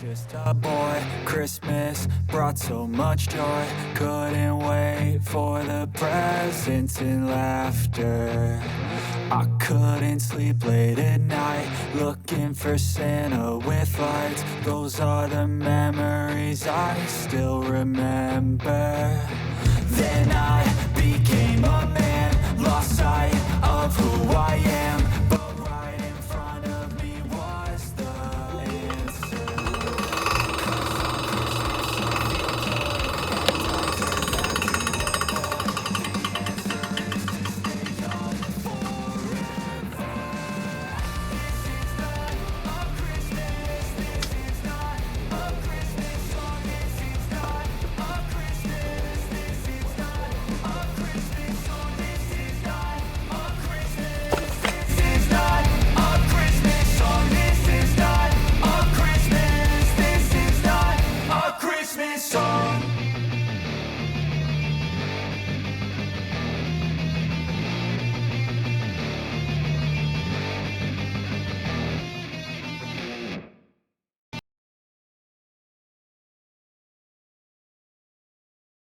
just a boy. Christmas brought so much joy. Couldn't wait for the presents and laughter. I couldn't sleep late at night, looking for Santa with lights. Those are the memories I still remember. Then I became a man, lost sight of who I am.